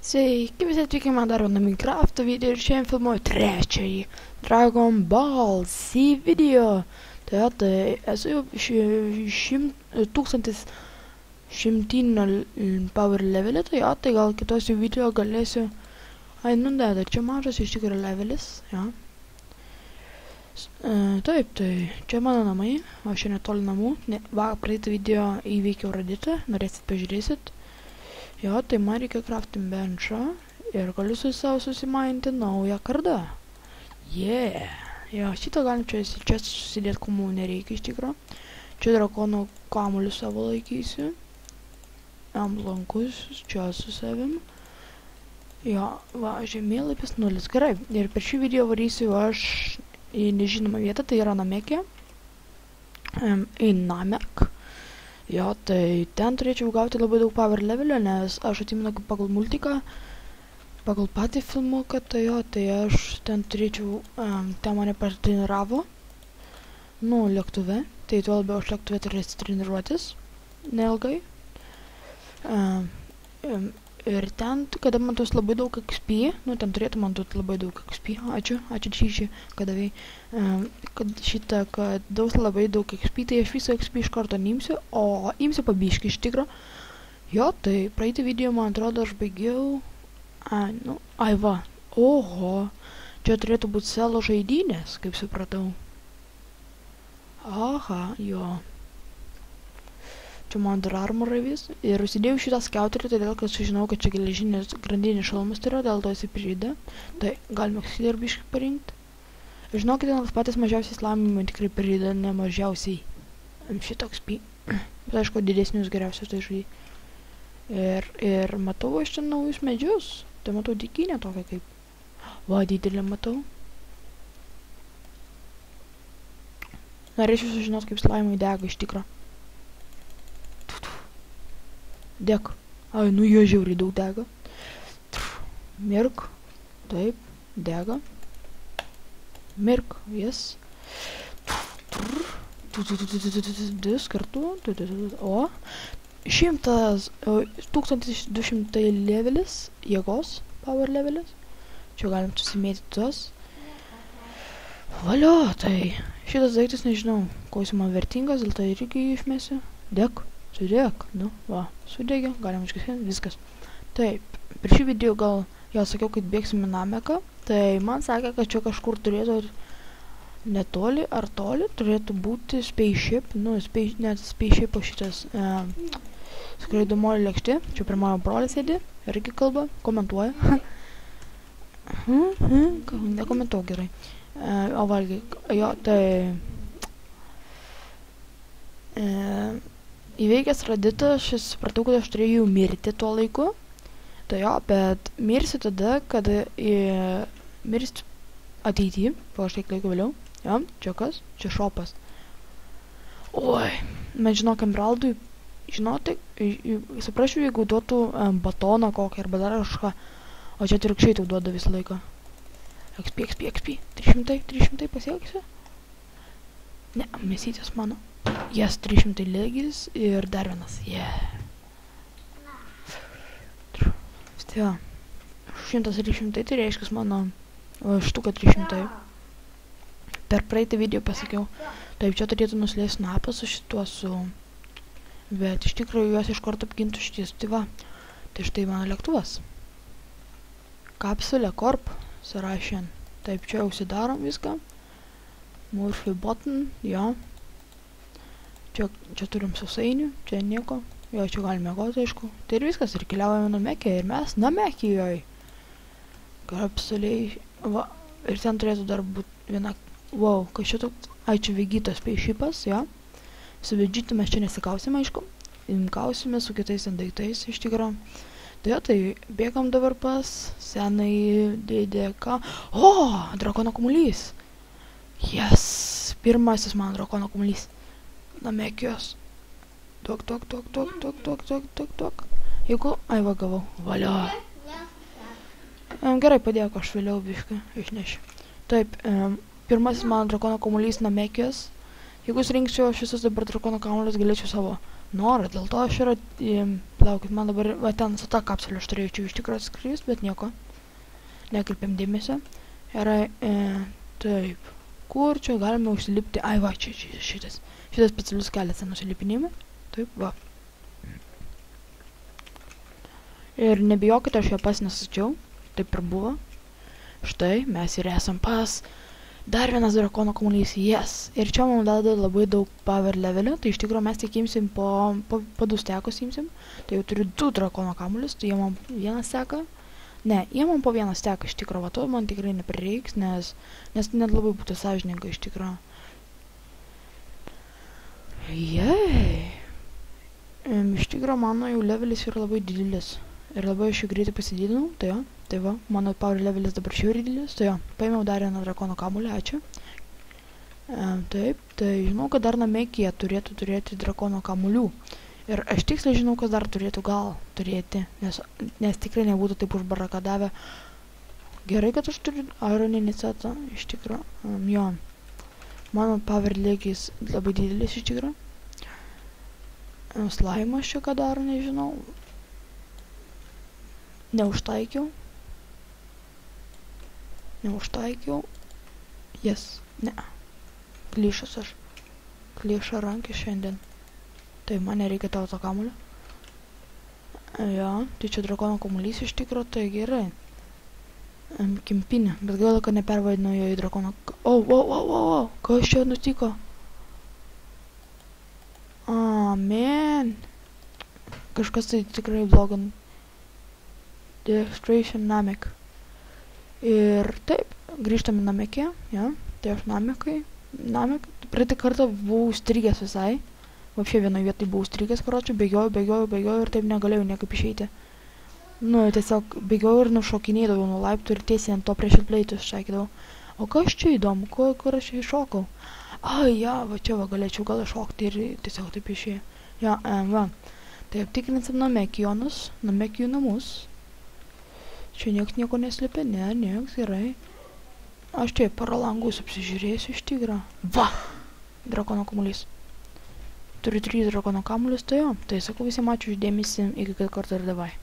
Sveiki, visi atvykę man dar vieną Minecraft video ir šiandien filmuoju trečiąjį Dragon Ball Z video. Tai esu jau 1100 power levelį, tai gal kitos video galėsiu... tai čia mažas iš tikrųjų levelis, ja. Taip, tai čia mano namai, aš čia netoli namų. Praeitą video įveikiau Redditą, norėsit pažiūrėsit. Jo, tai man reikia crafting benchą ir galiu savo susimainti naują kardą. Yeah! Jo, šitą galim čia susidėti, kumų nereikia iš tikro. Čia drakonų kamuolį savo laikysiu. Jam lankus, čia su savim. Jo, va, žemėlapis 0. Gerai, ir per šį video varysiu aš į nežinomą vietą, tai yra Namekė. Į Namek. Jo, tai ten turėčiau gauti labai daug power levelio, nes aš atsimenu pagal multiką, pagal patį filmuką, tai jo, tai aš ten turėčiau, ten mane partreniravo, lėktuve, tai tuo labiau aš lėktuve turėsiu treniruotis, neilgai. Ir ten, kada man tos labai daug XP, ten turėtų man duoti labai daug XP, ačiū Čyčiui, kad daus labai daug XP, tai aš visą XP iš karto neimsiu, o imsiu pabiškį iš tikro. Jo, tai praeitį video, man atrodo, aš baigiau, oho, čia turėtų būti selo žaidynės, kaip supratau. Aha, jo. Čia man dar armorai vis. Ir užsidėjau šitą skiauterį, todėl kad sužinau, kad čia geležinės grandinės šalmas yra, dėl to jisai prižydė. Tai galime auxiliar biškį parinkti. Žinokite, nors patys mažiausiai slamimai tikrai prižydė, ne mažiausiai šitoks pi. Bet aišku, didesnius geriausius tai žudį. Ir matau aš čia naujus medžius. Tai matau dykynę tokią kaip. Va, didelį matau. Norėčiau sužinoti, kaip slamai dega iš tikro. Deg. Jo žiauriai daug dega. Mirk. Taip, dega. Mirk, jas. Dis kartu. O. 1200 levelis. Jėgos. Power levelis. Čia galim susimėti tuos. Valio, tai. Šitas daiktas nežinau, ko jis man vertingas, dėl to irgi išmesiu. Deg. Sudėk, sudėgiu, galim iškėsinti, viskas. Taip, per šį video gal jau sakiau, kad bėgsim į Nameką, tai man sakė, kad čia kažkur turėtų netoli ar toli turėtų būti spaceship, net spaceship šitas skraidomoji lėkštė, čia prie mano brolį sėdi, irgi kalba, komentuoja. Nekomentuoju gerai. O valgy, jo, tai... Įveikęs Redditą, aš supratau, kad aš turėjau mirti tuo laiku. Tai jo, bet mirsiu tada, kada mirsiu ateityje, po kažkiek laiko vėliau. Jo, čia kas? Čia šopas. Oi, man žinok, Emeraldui, žinoti, suprasčiau, jeigu duotų batoną kokį arba dar kažką, o čia atvirkščiai tau duoda visą laiką. XP, 300 pasieksiu? Ne, mėsytės mano. Jas 300 legis ir dar vienas, Stia, 100-300, tai reiškia mano štuka 300. Per praeitą video pasakiau, taip čia turėtų nuslės snapas su šituo bet iš tikrųjų juos iš karto apgintų šities, tai va, tai štai mano lėktuvas. Kapsulė korp surašėn, taip čia užsidarom viską. Murphy button, jo. Čia turim sausainių, čia nieko. Jo, čia galime mėgoti, aišku. Tai ir viskas, ir keliaujame Namekė, ir mes Namekijoj. Kapsuliai, va, ir ten turėtų dar būti viena, wow, kas čia toks, čia Vegitos spaceshipas, jo. Su Vegitu mes čia nesikausime, aišku. Kausime su kitais daiktais, iš tikro. Tai jo, tai bėgam dabar pas senai DDK. O, drakono kamuolys. Yes, pirmasis mano drakono kamuolys. Namekijos. Tok. Jeigu, va gavau. Valio. Gerai, padėk, aš vėliau biškai išnešiu. Taip, pirmasis mano drakono kamuolys Namekijos. Jeigu rinksiu aš visus dabar drakono kamuolius, galėčiau savo norą, dėl to aš yra, plaukit, man dabar, va ten su ta kapsulė aš turėčiau iš tikrųjų skrist, bet nieko, nekreipiam dėmesio, yra, taip, kur čia galime užsilipti, ai va, čia šitas specialus kelias nusilipinimui, taip, va. Ir nebijokite, aš ją pas nesačiau, taip ir buvo, štai, mes ir esam pas dar vienas drakono kamuolys, yes. Ir čia mums dada labai daug power levelio, tai iš tikrųjų mes tik imsim po 2 stekus imsim. Tai jau turiu 2 drakono kamuolius, tai jie man vieną steką. Ne, jie man po 1 steką iš tikrųjų, va to man tikrai neprireiks, nes net labai būtų sąžininga iš tikrųjų. Jei. Iš tikrųjų mano jau levelis yra labai didelis. Ir labai aš jų greitai pasididinau, tai jo. Tai va, mano power levelis dabar šiau yra didelis, tai jo, paėmiau dar vieną drakono kamuolį, ačiū. Taip, tai žinau, kad dar namekyje turėtų turėti drakono kamuolių. Ir aš tiksliai žinau, kas dar turėtų gal turėti, nes tikrai nebūtų taip užbarakadavę. Gerai, kad aš turiu ironinį setą, iš tikrųjų, jo. Mano power lygis labai didelis, iš tikrųjų. Slaimas čia ką daro, nežinau. Neužtaikiau. Yes, ne. Klyšas aš. Klyša rankį šiandien. Tai man nereikia tavo to kamuolio. Jo, tai čia drakono kamuolys iš tikro, tai gerai. Kempinė, bet gaila, kad nepervaidino jo į drakono... O, kas čia nutiko? Man. Kažkas tai tikrai blogo. Demonstration Namek. Ir taip, grįžtame Namekė, ja, tai aš Namek, praeitą kartą buvau strigęs visai, vapšė vienoje vietoje buvau strigęs, karočiui, bėgiojau ir taip negalėjau niekaip išeiti. Nu, tiesiog bėgiojau ir nušokinėdavau nuo laiptų ir tiesiai ant to prieš atpleitus šaikydavau. O kas čia įdomu, kur aš čia iššokau? Ai, ja, va čia va galėčiau gal iššokti ir tiesiog taip išėjo. Ja, va, tai aptikrinsim Namekijų namus. Čia nieks nieko neslėpia, nieks, gerai. Aš čia pro langus apsižiūrėsiu iš tikrą. Va! Drakono kamuolys. Turiu 3 drakono kamuolius, tai jo. Tai sakau visiems ačiū už dėmesį, iki kito karto ir davai.